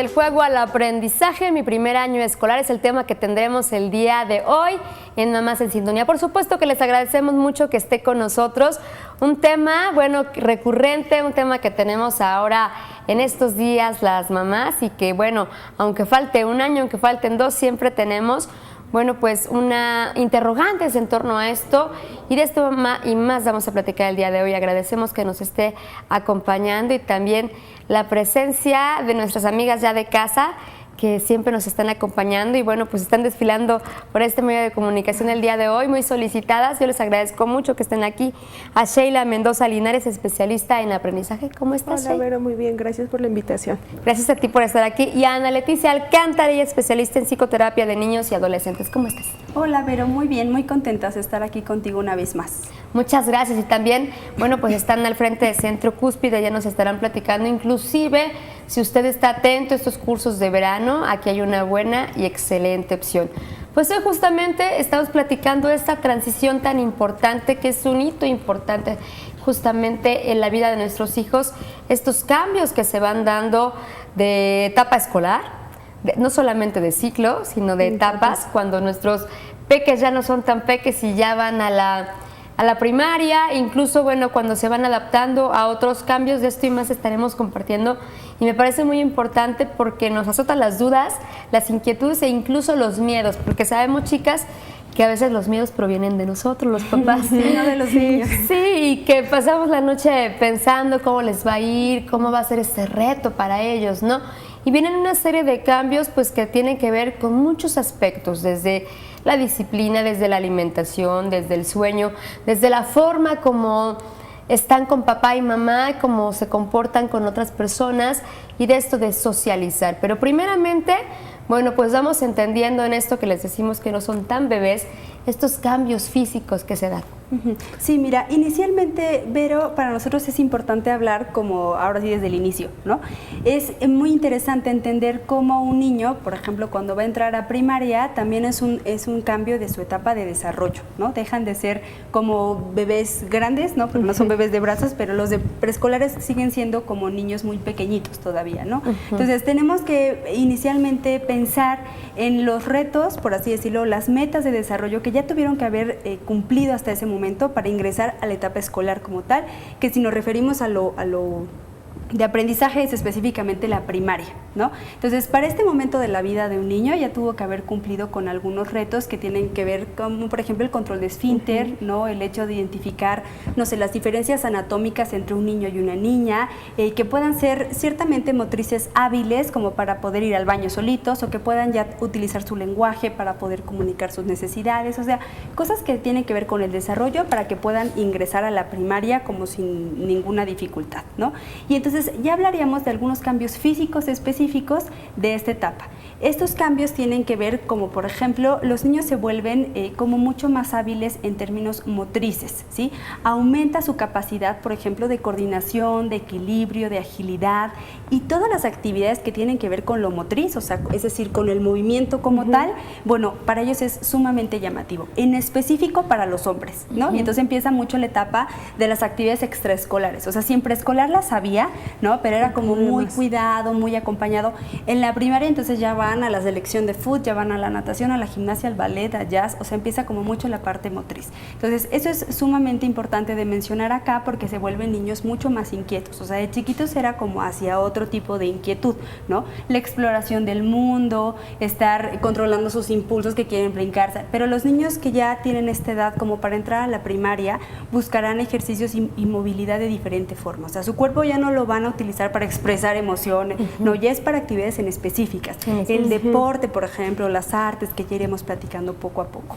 Del juego al aprendizaje, mi primer año escolar es el tema que tendremos el día de hoy en Mamás en Sintonía. Por supuesto que les agradecemos mucho que esté con nosotros. Un tema, bueno, recurrente, un tema que tenemos ahora en estos días las mamás y que, bueno, aunque falte un año, aunque falten dos, siempre tenemos, bueno, pues una interrogantes en torno a esto, y de esto y más vamos a platicar el día de hoy. Agradecemos que nos esté acompañando y también la presencia de nuestras amigas ya de casa que siempre nos están acompañando y bueno, pues están desfilando por este medio de comunicación el día de hoy, muy solicitadas. Yo les agradezco mucho que estén aquí. A Sheila Mendoza Linares, especialista en aprendizaje. ¿Cómo estás, Hola, Vero, muy bien, gracias por la invitación. Gracias a ti por estar aquí. Y a Ana Leticia Alcántara, ella es especialista en psicoterapia de niños y adolescentes. ¿Cómo estás? Hola, Vero, muy bien, muy contentas de estar aquí contigo una vez más. Muchas gracias. Y también, bueno, pues están al frente de Centro Cúspide, ya nos estarán platicando. Inclusive, si usted está atento a estos cursos de verano, aquí hay una buena y excelente opción. Pues hoy justamente estamos platicando esta transición tan importante, que es un hito importante justamente en la vida de nuestros hijos, estos cambios que se van dando de etapa escolar, no solamente de ciclo, sino de etapas, cuando nuestros peques ya no son tan peques y ya van a la primaria, incluso, bueno, cuando se van adaptando a otros cambios. De esto y más estaremos compartiendo y me parece muy importante porque nos azotan las dudas, las inquietudes e incluso los miedos, porque sabemos, chicas, que a veces los miedos provienen de nosotros, los papás, no de los niños. Sí, y que pasamos la noche pensando cómo les va a ir, cómo va a ser este reto para ellos, ¿no? Y vienen una serie de cambios pues que tienen que ver con muchos aspectos, desde la disciplina, desde la alimentación, desde el sueño, desde la forma como están con papá y mamá, cómo se comportan con otras personas y de esto de socializar. Pero primeramente, bueno, pues vamos entendiendo en esto que les decimos que no son tan bebés, estos cambios físicos que se dan. Sí, mira, inicialmente, Vero, para nosotros es importante hablar como ahora sí desde el inicio, ¿no? Es muy interesante entender cómo un niño, por ejemplo, cuando va a entrar a primaria, también es un cambio de su etapa de desarrollo, ¿no? Dejan de ser como bebés grandes, ¿no? Porque no son bebés de brazos, pero los de preescolares siguen siendo como niños muy pequeñitos todavía, ¿no? Entonces tenemos que inicialmente pensar en los retos, por así decirlo, las metas de desarrollo que ya tuvieron que haber cumplido hasta ese momento para ingresar a la etapa escolar como tal, que si nos referimos a lo de aprendizaje es específicamente la primaria, ¿no? Entonces, para este momento de la vida de un niño ya tuvo que haber cumplido con algunos retos que tienen que ver con, por ejemplo, el control de esfínter, ¿no? El hecho de identificar, no sé, las diferencias anatómicas entre un niño y una niña, que puedan ser ciertamente motrices hábiles como para poder ir al baño solitos o que puedan ya utilizar su lenguaje para poder comunicar sus necesidades, o sea, cosas que tienen que ver con el desarrollo para que puedan ingresar a la primaria como sin ninguna dificultad, ¿no? Y entonces ya hablaríamos de algunos cambios físicos específicos de esta etapa. Estos cambios tienen que ver como, por ejemplo, los niños se vuelven como mucho más hábiles en términos motrices, ¿sí? Aumenta su capacidad, por ejemplo, de coordinación, de equilibrio, de agilidad y todas las actividades que tienen que ver con lo motriz, o sea, es decir, con el movimiento como tal, bueno, para ellos es sumamente llamativo, en específico para los hombres, ¿no? Y entonces empieza mucho la etapa de las actividades extraescolares, o sea, si en preescolar las había, ¿no? Pero era como muy cuidado, muy acompañado. En la primaria entonces ya van a la selección de fútbol, ya van a la natación, a la gimnasia, al ballet, al jazz, o sea, empieza como mucho la parte motriz. Entonces, eso es sumamente importante de mencionar acá porque se vuelven niños mucho más inquietos, o sea, de chiquitos era como hacia otro tipo de inquietud, ¿no? La exploración del mundo, estar controlando sus impulsos que quieren brincarse, pero los niños que ya tienen esta edad como para entrar a la primaria buscarán ejercicios y movilidad de diferente forma, o sea, su cuerpo ya no lo van a utilizar para expresar emociones, no, ya es para actividades en específicas. El deporte, por ejemplo, las artes, que ya iremos platicando poco a poco.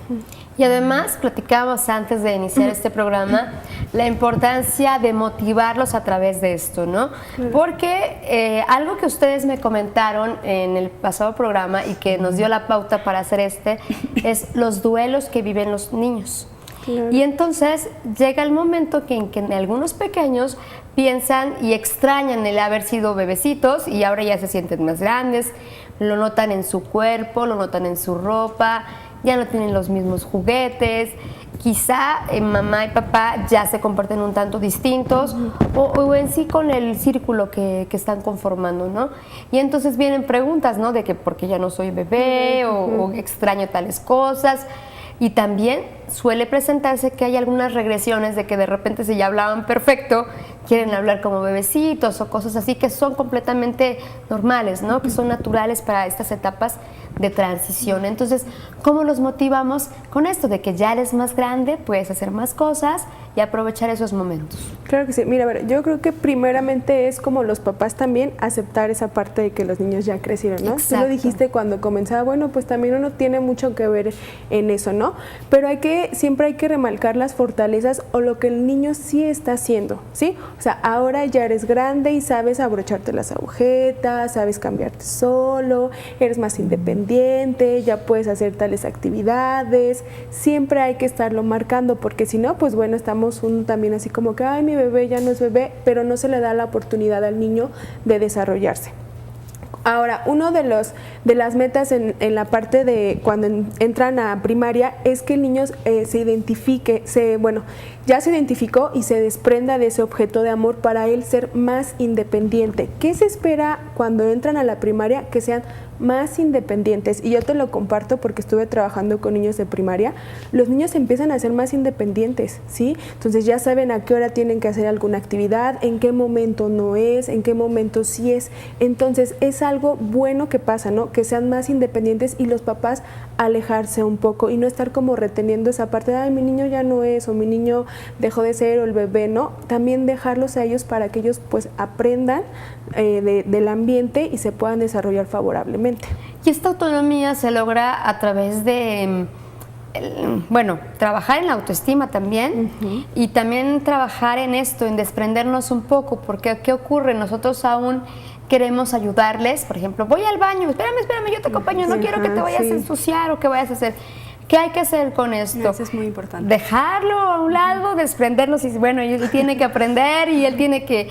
Y además, platicábamos antes de iniciar este programa, la importancia de motivarlos a través de esto, ¿no? Porque algo que ustedes me comentaron en el pasado programa y que nos dio la pauta para hacer es los duelos que viven los niños. Claro. Y entonces llega el momento en que algunos pequeños piensan y extrañan el haber sido bebecitos y ahora ya se sienten más grandes, lo notan en su cuerpo, lo notan en su ropa, ya no tienen los mismos juguetes, quizá mamá y papá ya se comporten un tanto distintos o en sí con el círculo que están conformando, ¿no? Y entonces vienen preguntas, ¿no? De que por qué ya no soy bebé o extraño tales cosas. Y también suele presentarse que hay algunas regresiones de que de repente si ya hablaban perfecto, quieren hablar como bebecitos o cosas así que son completamente normales, ¿no? Que son naturales para estas etapas de transición. Entonces, ¿cómo los motivamos con esto? De que ya eres más grande, puedes hacer más cosas y aprovechar esos momentos. Claro que sí. Mira, a ver, yo creo que primeramente es como los papás también aceptar esa parte de que los niños ya crecieron, ¿no? Tú lo dijiste cuando comenzaba, bueno, pues también uno tiene mucho que ver en eso, ¿no? Pero siempre hay que remarcar las fortalezas o lo que el niño sí está haciendo, ¿sí? O sea, ahora ya eres grande y sabes abrocharte las agujetas, sabes cambiarte solo, eres más independiente, ya puedes hacer tales actividades. Siempre hay que estarlo marcando porque si no, pues bueno, estamos también así como que, ay, mi bebé ya no es bebé, pero no se le da la oportunidad al niño de desarrollarse. Ahora, uno de las metas en la parte de cuando entran a primaria es que el niño se identifique, ya se identificó y se desprenda de ese objeto de amor para él ser más independiente. ¿Qué se espera cuando entran a la primaria? Que sean más independientes, y yo te lo comparto porque estuve trabajando con niños de primaria. Los niños empiezan a ser más independientes, ¿sí? Entonces ya saben a qué hora tienen que hacer alguna actividad, en qué momento no es, en qué momento sí es. Entonces es algo bueno que pasa, ¿no? Que sean más independientes y los papás alejarse un poco y no estar como reteniendo esa parte de, ay, mi niño ya no es, o mi niño dejó de ser, o el bebé, ¿no? También dejarlos a ellos para que ellos pues aprendan del ambiente y se puedan desarrollar favorablemente. Y esta autonomía se logra a través de, trabajar en la autoestima también y también trabajar en esto, en desprendernos un poco, porque ¿qué ocurre? Nosotros aún queremos ayudarles, por ejemplo, voy al baño, espérame, yo te acompaño, no quiero que te vayas a ensuciar o que vayas a hacer. ¿Qué hay que hacer con esto? Eso es muy importante. Dejarlo a un lado, desprendernos y bueno, él tiene que aprender y él tiene que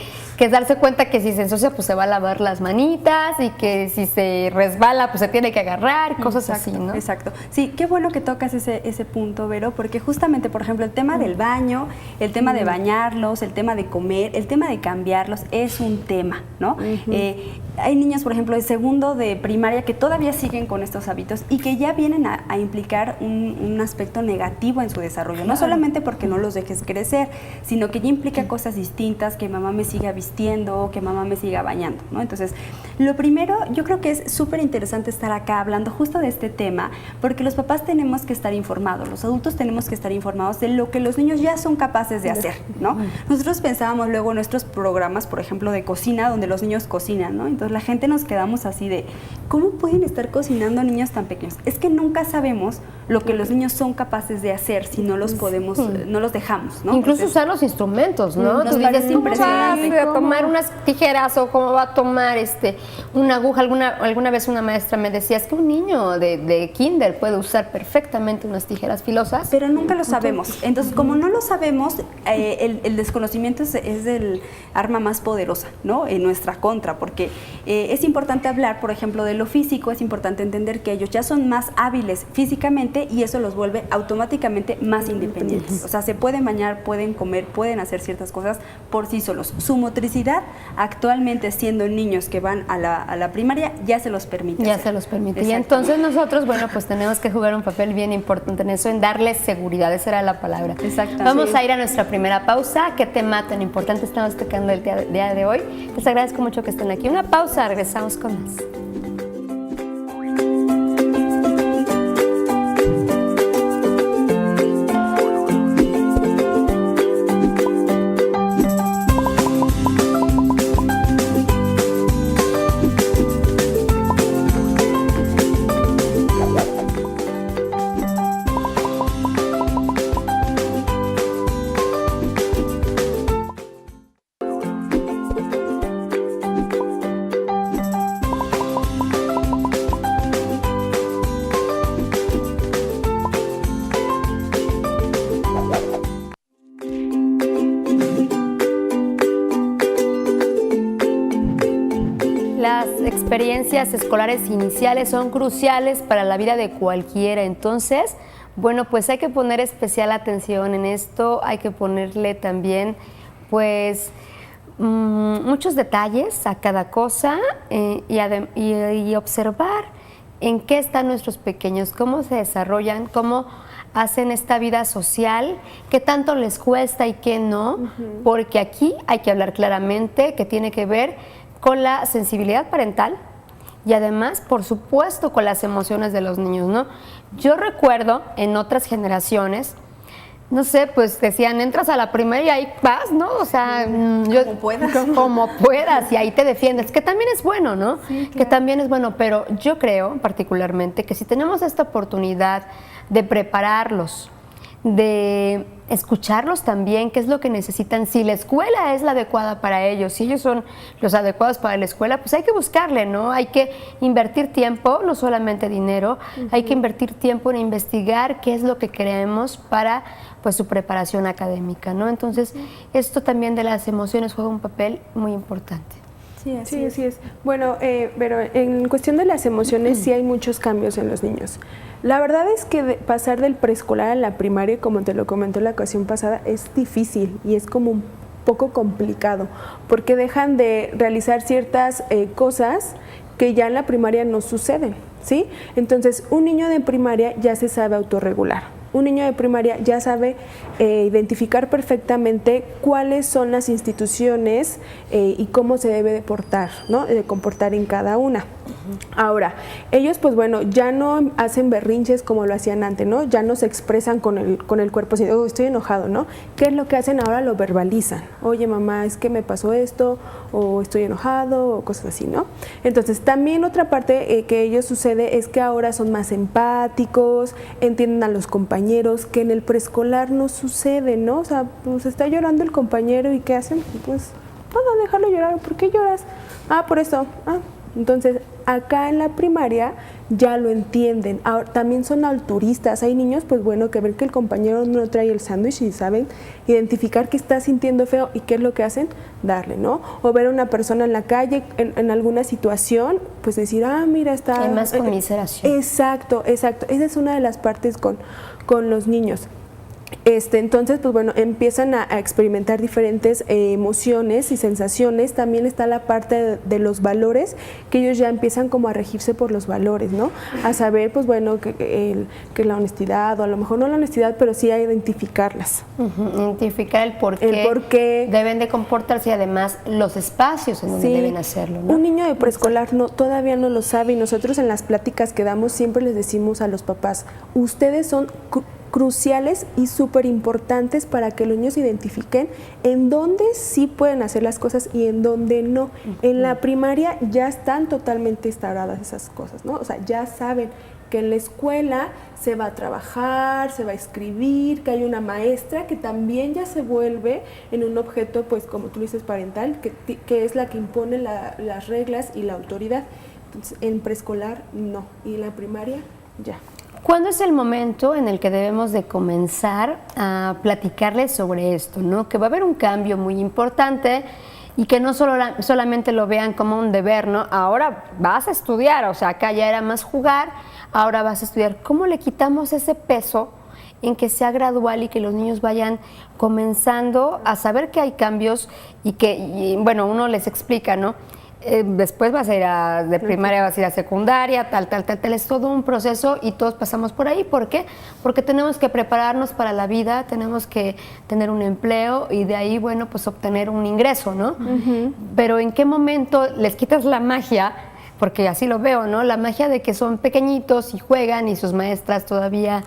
darse cuenta que si se ensucia pues se va a lavar las manitas y que si se resbala pues se tiene que agarrar, cosas así, ¿no? Exacto. Sí, qué bueno que tocas ese punto, Vero, porque justamente, por ejemplo, el tema del baño, el tema de bañarlos, el tema de comer, el tema de cambiarlos es un tema, ¿no? Hay niños, por ejemplo, de segundo de primaria que todavía siguen con estos hábitos y que ya vienen a implicar un aspecto negativo en su desarrollo, no solamente porque no los dejes crecer, sino que ya implica cosas distintas, que mamá me siga vistiendo, que mamá me siga bañando, ¿no? Entonces, lo primero, yo creo que es súper interesante estar acá hablando justo de este tema, porque los papás tenemos que estar informados, los adultos tenemos que estar informados de lo que los niños ya son capaces de hacer, ¿no? Nosotros pensábamos luego en nuestros programas, por ejemplo, de cocina, donde los niños cocinan, ¿no? Entonces la gente nos quedamos así de, ¿cómo pueden estar cocinando niños tan pequeños? Es que nunca sabemos lo que los niños son capaces de hacer si no los podemos, no los dejamos, ¿no? Incluso usar los instrumentos, ¿no? Nos parece impresionante. ¿Cómo va a tomar unas tijeras o cómo va a tomar una aguja? Alguna vez una maestra me decía, es que un niño de kinder puede usar perfectamente unas tijeras filosas. Pero nunca lo sabemos. Entonces, como no lo sabemos, el desconocimiento es el arma más poderosa, ¿no? En nuestra contra, porque es importante hablar, por ejemplo, de lo físico, es importante entender que ellos ya son más hábiles físicamente y eso los vuelve automáticamente más independientes. O sea, se pueden bañar, pueden comer, pueden hacer ciertas cosas por sí solos. Su motricidad, actualmente siendo niños que van a la primaria, ya se los permite. Ya se los permite. Y entonces nosotros, bueno, pues tenemos que jugar un papel bien importante en eso, en darles seguridad, esa era la palabra. Exacto. Vamos a ir a nuestra primera pausa. ¿Qué tema tan importante estamos tocando el día de hoy? Les agradezco mucho que estén aquí. Una pausa, regresamos con más. Las experiencias escolares iniciales son cruciales para la vida de cualquiera, entonces, bueno, pues hay que poner especial atención en esto, hay que ponerle también, pues, muchos detalles a cada cosa y observar en qué están nuestros pequeños, cómo se desarrollan, cómo hacen esta vida social, qué tanto les cuesta y qué no, porque aquí hay que hablar claramente que tiene que ver con la sensibilidad parental y además, por supuesto, con las emociones de los niños, ¿no? Yo recuerdo en otras generaciones, no sé, pues decían, entras a la primaria y ahí vas, ¿no? O sea, como puedas. Como puedas y ahí te defiendes, que también es bueno, ¿no? Sí, claro. Que también es bueno, pero yo creo particularmente que si tenemos esta oportunidad de prepararlos, de escucharlos también, qué es lo que necesitan, si la escuela es la adecuada para ellos, si ellos son los adecuados para la escuela, pues hay que buscarle, ¿no? Hay que invertir tiempo, no solamente dinero, hay que invertir tiempo en investigar qué es lo que queremos para pues su preparación académica, ¿no? Entonces, esto también de las emociones juega un papel muy importante. Sí, así es. Bueno, pero en cuestión de las emociones sí hay muchos cambios en los niños. La verdad es que pasar del preescolar a la primaria, como te lo comentó la ocasión pasada, es difícil y es como un poco complicado, porque dejan de realizar ciertas cosas que ya en la primaria no suceden, ¿sí? Entonces, un niño de primaria ya se sabe autorregular. Un niño de primaria ya sabe identificar perfectamente cuáles son las instituciones y cómo se debe de portar, ¿no? De comportar en cada una. Ahora, ellos pues bueno, ya no hacen berrinches como lo hacían antes, ¿no? Ya no se expresan con el cuerpo así, oh, estoy enojado, ¿no? ¿Qué es lo que hacen ahora? Lo verbalizan. Oye, mamá, es que me pasó esto, o estoy enojado, o cosas así, ¿no? Entonces, también otra parte que ellos sucede es que ahora son más empáticos, entienden a los compañeros, que en el preescolar no sucede, ¿no? O sea, pues está llorando el compañero y ¿qué hacen? Pues, nada, déjalo llorar. ¿Por qué lloras? Ah, por eso. Ah. Entonces, acá en la primaria ya lo entienden. Ahora, también son alturistas. Hay niños, pues bueno, que ven que el compañero no trae el sándwich y saben identificar que está sintiendo feo y qué es lo que hacen, darle, ¿no? O ver a una persona en la calle en alguna situación, pues decir, ah, mira, está... Hay más conmiseración. Exacto. Esa es una de las partes con los niños. Entonces, pues bueno, empiezan a experimentar diferentes emociones y sensaciones. También está la parte de los valores, que ellos ya empiezan como a regirse por los valores, ¿no? A saber, pues bueno, que la honestidad, o a lo mejor no la honestidad, pero sí a identificarlas. Identificar el por qué deben de comportarse y además los espacios en donde deben hacerlo, ¿no? Un niño de preescolar todavía no lo sabe y nosotros en las pláticas que damos siempre les decimos a los papás, ustedes son cruciales y súper importantes para que los niños identifiquen en dónde sí pueden hacer las cosas y en dónde no. En la primaria ya están totalmente instauradas esas cosas, ¿no? O sea, ya saben que en la escuela se va a trabajar, se va a escribir, que hay una maestra que también ya se vuelve en un objeto, pues como tú dices, parental, que es la que impone las reglas y la autoridad. Entonces, en preescolar no, y en la primaria ya. ¿Cuándo es el momento en el que debemos de comenzar a platicarles sobre esto, ¿no? Que va a haber un cambio muy importante y que no solamente lo vean como un deber, ¿no? Ahora vas a estudiar, o sea, acá ya era más jugar, ahora vas a estudiar. ¿Cómo le quitamos ese peso en que sea gradual y que los niños vayan comenzando a saber que hay cambios y bueno, uno les explica, ¿no? Después vas a ir de primaria, vas a ir a secundaria, tal, es todo un proceso y todos pasamos por ahí. ¿Por qué? Porque tenemos que prepararnos para la vida, tenemos que tener un empleo y de ahí, bueno, pues obtener un ingreso, ¿no? Pero ¿en qué momento les quitas la magia? Porque así lo veo, ¿no? La magia de que son pequeñitos y juegan y sus maestras todavía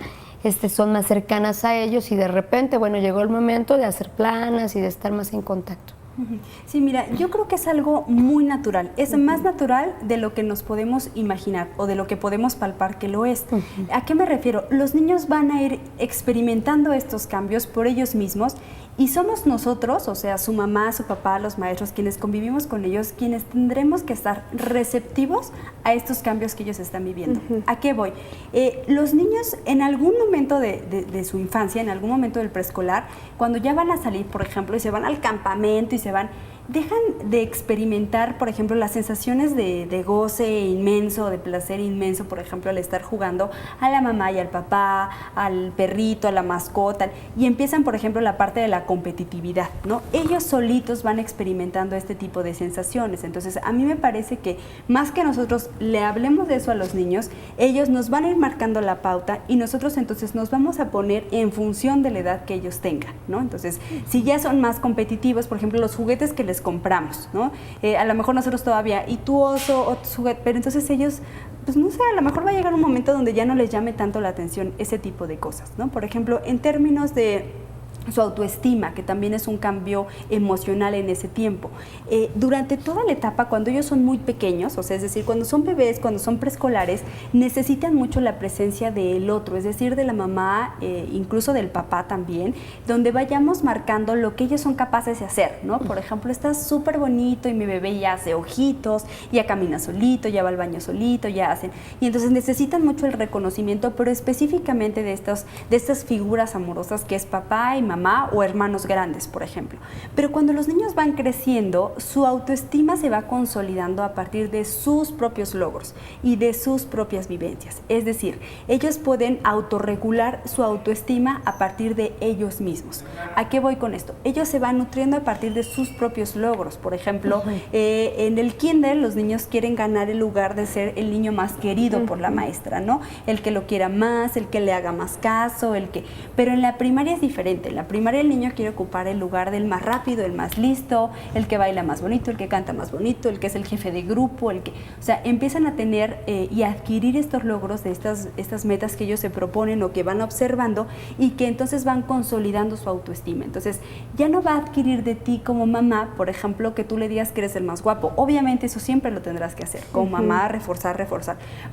son más cercanas a ellos y de repente, bueno, llegó el momento de hacer planas y de estar más en contacto. Sí, mira, yo creo que es algo muy natural, es más natural de lo que nos podemos imaginar o de lo que podemos palpar que lo es. ¿A qué me refiero? Los niños van a ir experimentando estos cambios por ellos mismos y somos nosotros, o sea, su mamá, su papá, los maestros, quienes convivimos con ellos, quienes tendremos que estar receptivos a estos cambios que ellos están viviendo. ¿A qué voy? Los niños en algún momento de su infancia, en algún momento del preescolar, cuando ya van a salir, por ejemplo, y se van al campamento y se van, dejan de experimentar, por ejemplo, las sensaciones de goce inmenso, de placer inmenso, por ejemplo, al estar jugando a la mamá y al papá, al perrito, a la mascota, y empiezan, por ejemplo, la parte de la competitividad, ¿no? Ellos solitos van experimentando este tipo de sensaciones. Entonces, a mí me parece que más que nosotros le hablemos de eso a los niños, ellos nos van a ir marcando la pauta y nosotros entonces nos vamos a poner en función de la edad que ellos tengan, ¿no? Entonces, si ya son más competitivos, por ejemplo, los juguetes que les compramos, ¿no? A lo mejor nosotros todavía, y tu oso o tu juguete, pero entonces ellos, pues no sé, a lo mejor va a llegar un momento donde ya no les llame tanto la atención ese tipo de cosas, ¿no? Por ejemplo, en términos de su autoestima, que también es un cambio emocional en ese tiempo. Durante toda la etapa, cuando ellos son muy pequeños, o sea, es decir, cuando son bebés, cuando son preescolares, necesitan mucho la presencia del otro, es decir, de la mamá, incluso del papá también, donde vayamos marcando lo que ellos son capaces de hacer, ¿no? Por ejemplo, está súper bonito y mi bebé ya hace ojitos, ya camina solito, ya va al baño solito, ya hacen. Y entonces necesitan mucho el reconocimiento, pero específicamente de estas figuras amorosas que es papá y mamá, o hermanos grandes, por ejemplo. Pero cuando los niños van creciendo, su autoestima se va consolidando a partir de sus propios logros y de sus propias vivencias. Es decir, ellos pueden autorregular su autoestima a partir de ellos mismos. ¿A qué voy con esto? Ellos se van nutriendo a partir de sus propios logros. Por ejemplo, en el kinder los niños quieren ganar el lugar de ser el niño más querido por la maestra, ¿no? El que lo quiera más, el que le haga más caso, pero en la primaria es diferente. En la primaria el niño quiere ocupar el lugar del más rápido, el más listo, el que baila más bonito, el que canta más bonito, el que es el jefe de grupo, o sea, empiezan a tener y a adquirir estos logros de estas metas que ellos se proponen o que van observando y que entonces van consolidando su autoestima. Entonces, ya no va a adquirir de ti como mamá, por ejemplo, que tú le digas que eres el más guapo. Obviamente eso siempre lo tendrás que hacer, como mamá, reforzar,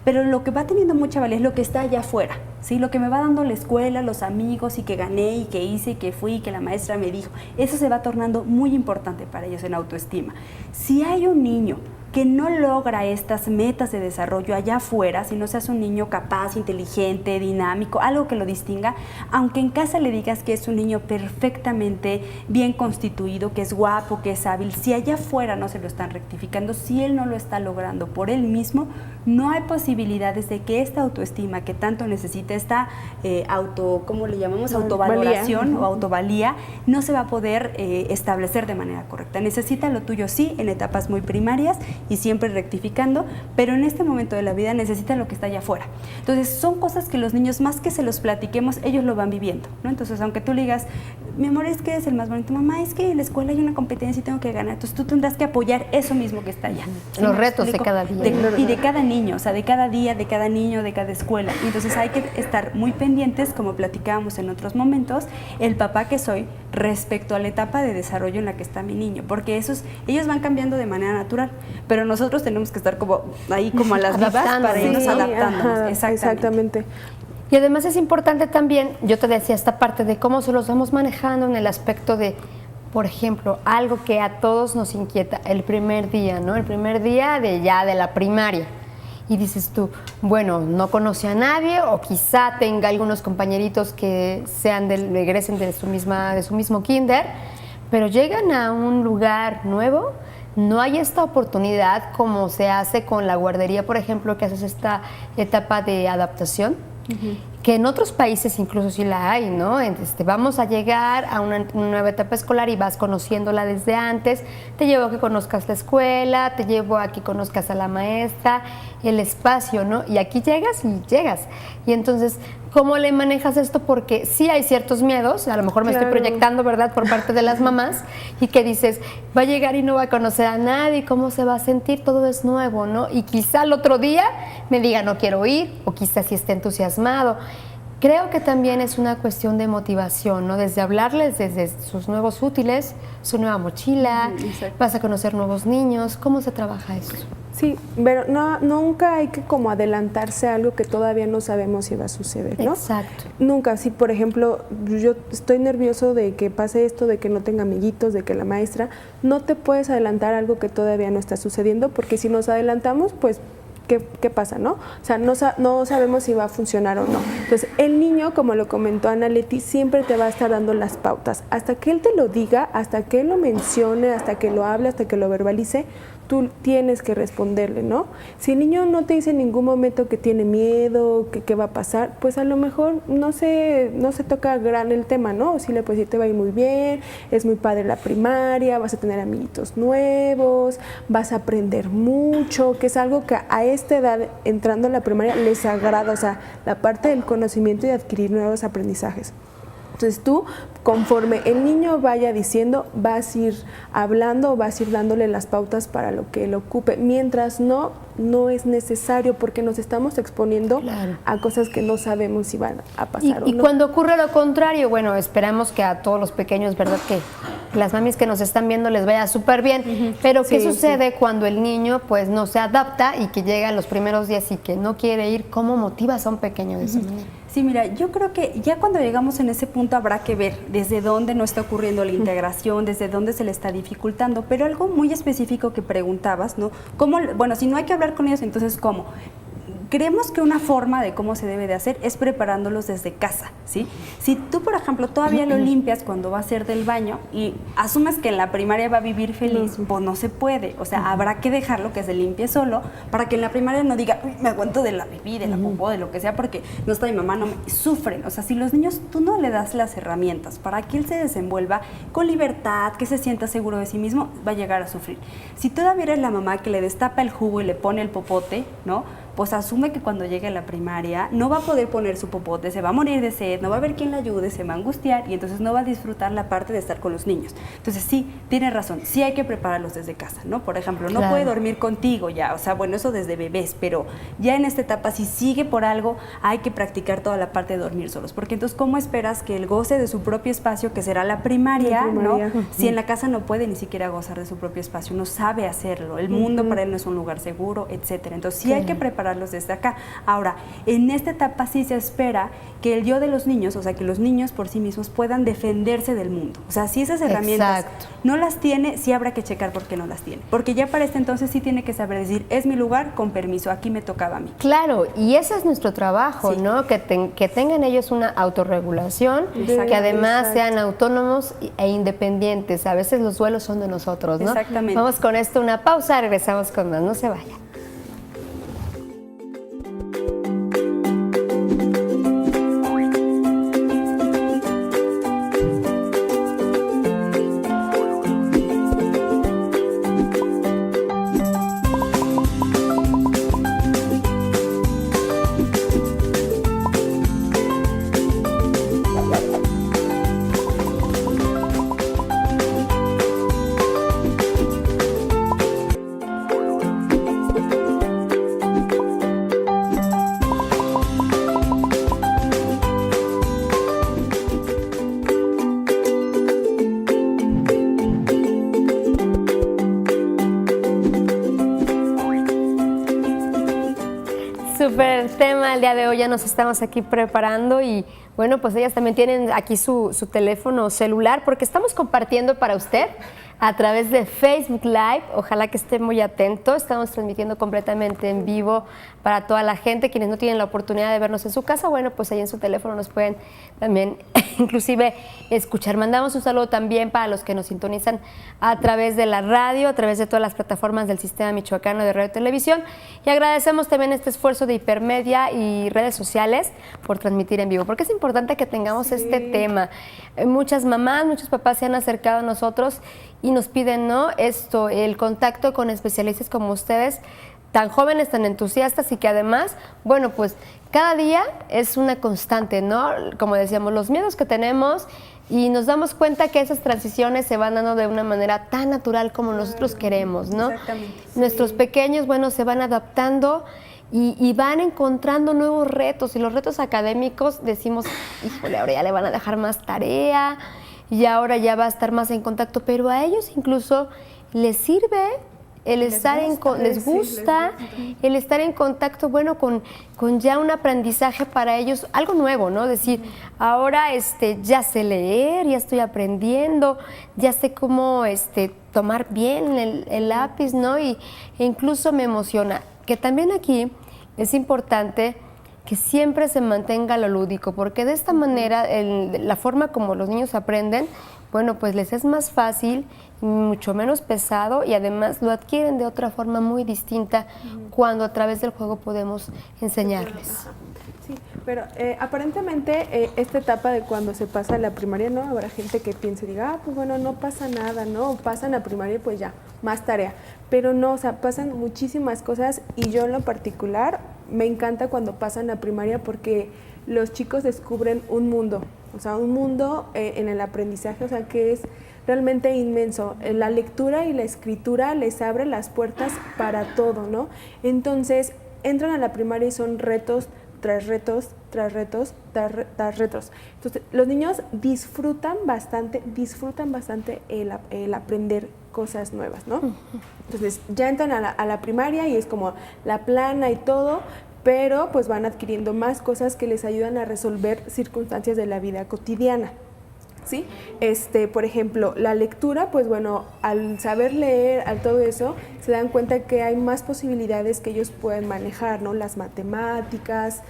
pero lo que va teniendo mucha valía es lo que está allá afuera, ¿sí? Lo que me va dando la escuela, los amigos, y que gané, y que hice, y que fui, que la maestra me dijo. Eso se va tornando muy importante para ellos en autoestima. Si hay un niño que no logra estas metas de desarrollo allá afuera, si no seas un niño capaz, inteligente, dinámico, algo que lo distinga, aunque en casa le digas que es un niño perfectamente bien constituido, que es guapo, que es hábil, si allá afuera no se lo están rectificando, si él no lo está logrando por él mismo, no hay posibilidades de que esta autoestima que tanto necesita, esta ¿cómo le llamamos? Autovaloración o autovalía, no se va a poder establecer de manera correcta. Necesita lo tuyo sí en etapas muy primarias y siempre rectificando, pero en este momento de la vida necesitan lo que está allá afuera. Entonces son cosas que los niños, más que se los platiquemos, ellos lo van viviendo, ¿no? Entonces aunque tú le digas, mi amor, es que eres el más bonito, mamá, es que en la escuela hay una competencia y tengo que ganar, entonces tú tendrás que apoyar eso mismo que está allá. Los retos de cada día. Y de cada niño, o sea, de cada día, de cada niño, de cada escuela. Y entonces hay que estar muy pendientes, como platicábamos en otros momentos, el papá que soy respecto a la etapa de desarrollo en la que está mi niño, porque ellos van cambiando de manera natural, pero nosotros tenemos que estar como ahí como a las vivas para irnos adaptándonos. Exactamente. Y además es importante también, yo te decía, esta parte de cómo se los vamos manejando en el aspecto de, por ejemplo, algo que a todos nos inquieta, el primer día, ¿no? El primer día de la primaria. Y dices tú, bueno, no conoce a nadie o quizá tenga algunos compañeritos que regresen de su mismo kinder, pero llegan a un lugar nuevo, no hay esta oportunidad como se hace con la guardería, por ejemplo, que haces esta etapa de adaptación, que en otros países incluso sí la hay, ¿no? Vamos a llegar a una nueva etapa escolar y vas conociéndola desde antes, te llevo a que conozcas la escuela, te llevo a que conozcas a la maestra, el espacio, ¿no? Y aquí llegas. Y entonces, ¿cómo le manejas esto? Porque sí hay ciertos miedos, a lo mejor me estoy proyectando, ¿verdad?, por parte de las mamás, y que dices, va a llegar y no va a conocer a nadie, ¿cómo se va a sentir? Todo es nuevo, ¿no? Y quizá el otro día me diga, no quiero ir, o quizá sí esté entusiasmado. Creo que también es una cuestión de motivación, ¿no? Desde hablarles desde sus nuevos útiles, su nueva mochila, vas a conocer nuevos niños. ¿Cómo se trabaja eso? Sí, pero nunca hay que como adelantarse a algo que todavía no sabemos si va a suceder, ¿no? Exacto. Nunca, si por ejemplo yo estoy nervioso de que pase esto, de que no tenga amiguitos, de que la maestra, no te puedes adelantar a algo que todavía no está sucediendo, porque si nos adelantamos, pues ¿qué pasa, no? O sea, no sabemos si va a funcionar o no. Entonces, el niño, como lo comentó Ana Leti, siempre te va a estar dando las pautas. Hasta que él te lo diga, hasta que él lo mencione, hasta que lo hable, hasta que lo verbalice, tú tienes que responderle, ¿no? Si el niño no te dice en ningún momento que tiene miedo, que qué va a pasar, pues a lo mejor no se toca gran el tema, ¿no? O si le puedes decir, te va a ir muy bien, es muy padre la primaria, vas a tener amiguitos nuevos, vas a aprender mucho, que es algo que a esta edad, entrando a la primaria, les agrada, o sea, la parte del conocimiento y de adquirir nuevos aprendizajes. Entonces tú, conforme el niño vaya diciendo, vas a ir hablando, vas a ir dándole las pautas para lo que él ocupe. Mientras no es necesario, porque nos estamos exponiendo a cosas que no sabemos si van a pasar o no. Y cuando ocurre lo contrario, bueno, esperamos que a todos los pequeños, ¿verdad? Que las mamis que nos están viendo les vaya súper bien. Pero ¿qué sucede cuando el niño pues no se adapta y que llega a los primeros días y que no quiere ir? ¿Cómo motivas a un pequeño de esa manera? Sí, mira, yo creo que ya cuando llegamos en ese punto habrá que ver desde dónde no está ocurriendo la integración, desde dónde se le está dificultando, pero algo muy específico que preguntabas, ¿no? ¿Cómo, bueno, si no hay que hablar con ellos, entonces ¿cómo? Creemos que una forma de cómo se debe de hacer es preparándolos desde casa, ¿sí? Si tú, por ejemplo, todavía lo limpias cuando va a ser del baño y asumes que en la primaria va a vivir feliz, pues no se puede. O sea, habrá que dejarlo que se limpie solo para que en la primaria no diga, uy, me aguanto de la pipí, de la popó, de lo que sea, porque no está mi mamá, no me... Sufren. O sea, si los niños tú no le das las herramientas para que él se desenvuelva con libertad, que se sienta seguro de sí mismo, va a llegar a sufrir. Si todavía eres la mamá que le destapa el jugo y le pone el popote, ¿no? Pues asume que cuando llegue a la primaria no va a poder poner su popote, se va a morir de sed, no va a haber quien le ayude, se va a angustiar y entonces no va a disfrutar la parte de estar con los niños. Entonces sí, tiene razón, sí hay que prepararlos desde casa, ¿no? Por ejemplo, no puede dormir contigo ya, o sea, bueno, eso desde bebés, pero ya en esta etapa si sigue por algo, hay que practicar toda la parte de dormir solos, porque entonces ¿cómo esperas que él goce de su propio espacio, que será la primaria, ¿no? Si en la casa no puede ni siquiera gozar de su propio espacio, no sabe hacerlo, el mundo para él no es un lugar seguro, etcétera. Entonces sí hay que prepararlos desde acá. Ahora, en esta etapa sí se espera que el yo de los niños, o sea, que los niños por sí mismos puedan defenderse del mundo. O sea, si esas herramientas no las tiene, sí habrá que checar por qué no las tiene. Porque ya para este entonces sí tiene que saber decir, es mi lugar, con permiso, aquí me tocaba a mí. Claro, y ese es nuestro trabajo, ¿no? Que tengan ellos una autorregulación, que además sean autónomos e independientes. A veces los duelos son de nosotros, ¿no? Exactamente. Vamos con esto, una pausa, regresamos con más, no se vayan. Súper tema el día de hoy, ya nos estamos aquí preparando y bueno, pues ellas también tienen aquí su teléfono celular porque estamos compartiendo para usted a través de Facebook Live, ojalá que esté muy atento, estamos transmitiendo completamente en vivo para toda la gente, quienes no tienen la oportunidad de vernos en su casa, bueno, pues ahí en su teléfono nos pueden también inclusive escuchar. Mandamos un saludo también para los que nos sintonizan a través de la radio, a través de todas las plataformas del Sistema Michoacano de Radio y Televisión y agradecemos también este esfuerzo de Hipermedia y redes sociales por transmitir en vivo, porque es importante que tengamos este tema. Muchas mamás, muchos papás se han acercado a nosotros y nos piden, ¿no? Esto, el contacto con especialistas como ustedes, tan jóvenes, tan entusiastas y que además, bueno, pues cada día es una constante, ¿no? Como decíamos, los miedos que tenemos y nos damos cuenta que esas transiciones se van dando de una manera tan natural como nosotros queremos, ¿no? Exactamente. Nuestros pequeños, bueno, se van adaptando y van encontrando nuevos retos y los retos académicos decimos, híjole, ahora ya le van a dejar más tarea y ahora ya va a estar más en contacto, pero a ellos incluso les sirve el estar les gusta el estar en contacto, bueno, con ya un aprendizaje para ellos, algo nuevo, ¿no? Decir, ahora ya sé leer, ya estoy aprendiendo, ya sé cómo tomar bien el lápiz, ¿no? E incluso me emociona. que también aquí es importante que siempre se mantenga lo lúdico, porque de esta manera, la forma como los niños aprenden, bueno, pues les es más fácil, mucho menos pesado y además lo adquieren de otra forma muy distinta cuando a través del juego podemos enseñarles. Sí, pero aparentemente esta etapa de cuando se pasa a la primaria, ¿no? Habrá gente que piense y diga, pues bueno, no pasa nada, ¿no? Pasan a primaria y pues ya, más tarea. Pero no, o sea, pasan muchísimas cosas y yo en lo particular me encanta cuando pasan a primaria porque los chicos descubren un mundo, o sea, un mundo en el aprendizaje, o sea, que es realmente inmenso. La lectura y la escritura les abre las puertas para todo, ¿no? Entonces, entran a la primaria y son retos tras retos, tras retos, tras retos. Entonces, los niños disfrutan bastante el aprender cosas nuevas, ¿no? Entonces, ya entran a la primaria y es como la plana y todo, pero pues van adquiriendo más cosas que les ayudan a resolver circunstancias de la vida cotidiana. ¿Sí? Por ejemplo, la lectura, pues bueno, al saber leer, al todo eso, se dan cuenta que hay más posibilidades que ellos pueden manejar, ¿no? Las matemáticas,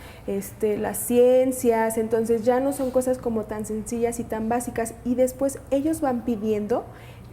las ciencias, entonces ya no son cosas como tan sencillas y tan básicas, y después ellos van pidiendo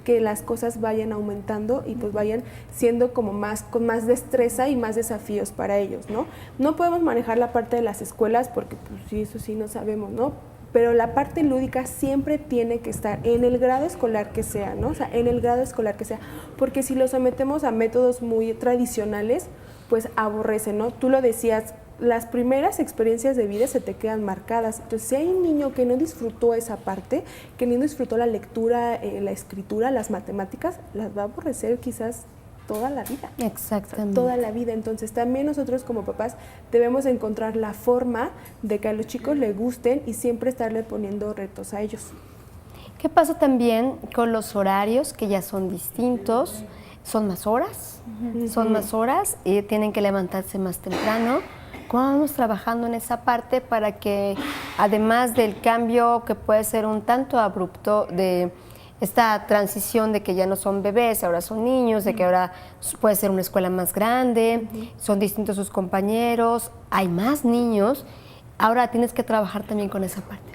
que las cosas vayan aumentando y pues vayan siendo como con más destreza y más desafíos para ellos, ¿no? No podemos manejar la parte de las escuelas porque pues sí, eso sí no sabemos, ¿no? Pero la parte lúdica siempre tiene que estar en el grado escolar que sea, ¿no? O sea, en el grado escolar que sea, porque si lo sometemos a métodos muy tradicionales, pues aborrecen, ¿no? Tú lo decías, las primeras experiencias de vida se te quedan marcadas. Entonces, si hay un niño que no disfrutó esa parte, que no disfrutó la lectura, la escritura, las matemáticas, las va a aborrecer quizás toda la vida. Exactamente. Toda la vida. Entonces, también nosotros como papás debemos encontrar la forma de que a los chicos les gusten y siempre estarle poniendo retos a ellos. ¿Qué pasa también con los horarios, que ya son distintos? Son más horas, tienen que levantarse más temprano. ¿Cómo vamos trabajando en esa parte para que, además del cambio que puede ser un tanto abrupto de esta transición de que ya no son bebés, ahora son niños, de que ahora puede ser una escuela más grande, son distintos sus compañeros, hay más niños, ahora tienes que trabajar también con esa parte?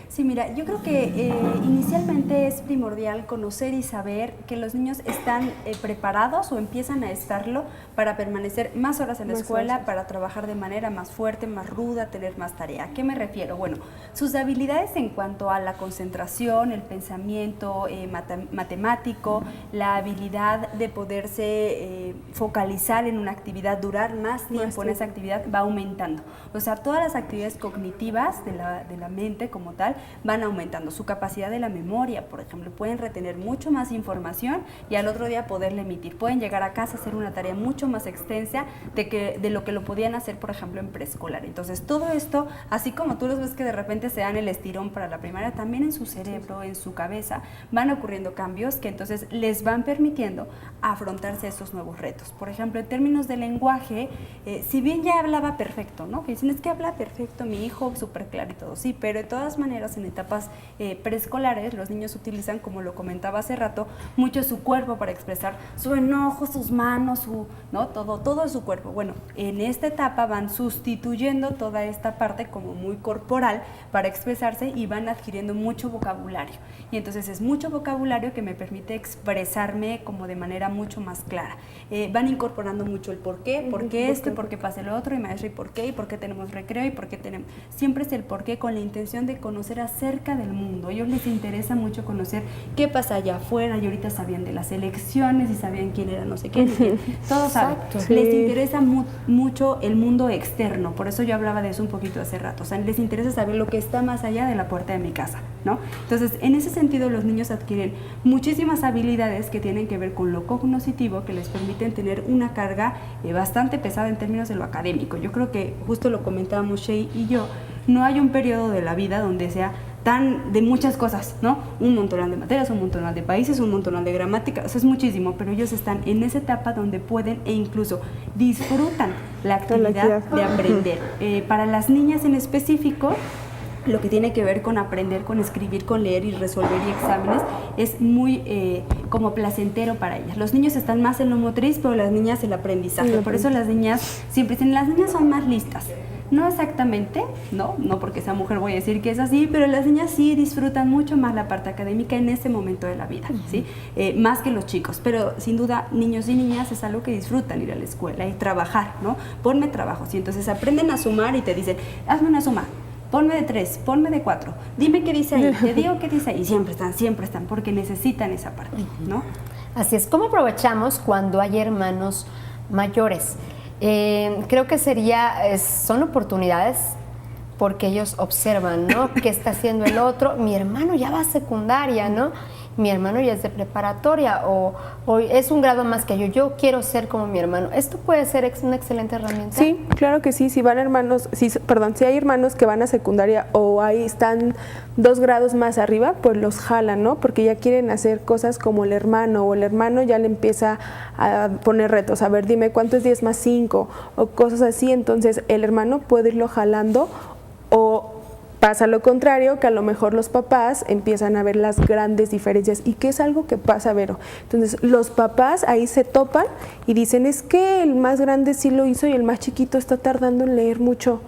Sí, mira, yo creo que inicialmente es primordial conocer y saber que los niños están preparados o empiezan a estarlo para permanecer más horas en la escuela, para trabajar de manera más fuerte, más ruda, tener más tarea. ¿A qué me refiero? Bueno, sus habilidades en cuanto a la concentración, el pensamiento matemático, la habilidad de poderse focalizar en una actividad, durar más tiempo en esa actividad, va aumentando. O sea, todas las actividades cognitivas de la mente como tal van aumentando. Su capacidad de la memoria, por ejemplo, pueden retener mucho más información y al otro día poderla emitir. Pueden llegar a casa a hacer una tarea mucho más extensa de lo que lo podían hacer, por ejemplo, en preescolar. Entonces, todo esto, así como tú los ves que de repente se dan el estirón para la primaria, también en su cerebro, en su cabeza, van ocurriendo cambios que entonces les van permitiendo afrontarse esos nuevos retos. Por ejemplo, en términos de lenguaje, si bien ya hablaba perfecto, ¿no? Que dicen, es que habla perfecto mi hijo, súper claro y todo, sí, pero de todas maneras en etapas preescolares los niños utilizan, como lo comentaba hace rato, mucho su cuerpo para expresar su enojo, sus manos, ¿no? todo su cuerpo. Bueno, en esta etapa van sustituyendo toda esta parte como muy corporal para expresarse y van adquiriendo mucho vocabulario. Y entonces es mucho vocabulario que me permite expresarme como de manera mucho más clara. Van incorporando mucho el por qué esto, y por qué pasa lo otro, y maestra, y por qué tenemos recreo, y por qué tenemos... Siempre es el por qué con la intención de conocer acerca del mundo. A ellos les interesa mucho conocer qué pasa allá afuera, y ahorita sabían de las elecciones y sabían quién era no sé qué, todos saben. Sí. Les interesa mucho el mundo externo, por eso yo hablaba de eso un poquito hace rato. O sea, les interesa saber lo que está más allá de la puerta de mi casa, ¿no? Entonces, en ese sentido, los niños adquieren muchísimas habilidades que tienen que ver con lo cognitivo, que les permiten tener una carga bastante pesada en términos de lo académico. Yo creo que justo lo comentábamos Shea y yo, no hay un periodo de la vida donde sea tan de muchas cosas, ¿no? Un montonal de materias, un montonal de países, un montonal de gramática, o sea, es muchísimo, pero ellos están en esa etapa donde pueden e incluso disfrutan la actividad de aprender. Para las niñas en específico, lo que tiene que ver con aprender, con escribir, con leer y resolver y exámenes, es muy como placentero para ellas. Los niños están más en lo motriz, pero las niñas el aprendizaje. Por eso las niñas siempre dicen, las niñas son más listas. No exactamente, no porque sea mujer voy a decir que es así, pero las niñas sí disfrutan mucho más la parte académica en ese momento de la vida, ¿sí? Más que los chicos, pero sin duda niños y niñas es algo que disfrutan ir a la escuela y trabajar, ¿no? Ponme trabajos y entonces aprenden a sumar y te dicen, hazme una suma, ponme de 3, ponme de 4, dime qué dice ahí, te digo qué dice ahí, y siempre están, porque necesitan esa parte, ¿no? Así es, ¿cómo aprovechamos cuando hay hermanos mayores? Creo que son oportunidades porque ellos observan, ¿no? ¿Qué está haciendo el otro? Mi hermano ya va a secundaria, ¿no? Mi hermano ya es de preparatoria o es un grado más que yo quiero ser como mi hermano. ¿Esto puede ser una excelente herramienta? Sí, claro que sí. Si hay hermanos que van a secundaria o ahí están 2 grados más arriba, pues los jalan, ¿no? Porque ya quieren hacer cosas como el hermano, o el hermano ya le empieza a poner retos. A ver, dime cuánto es 10 más 5 o cosas así. Entonces el hermano puede irlo jalando, o pasa lo contrario, que a lo mejor los papás empiezan a ver las grandes diferencias, y que es algo que pasa, Vero. Entonces los papás ahí se topan y dicen, es que el más grande sí lo hizo y el más chiquito está tardando en leer mucho.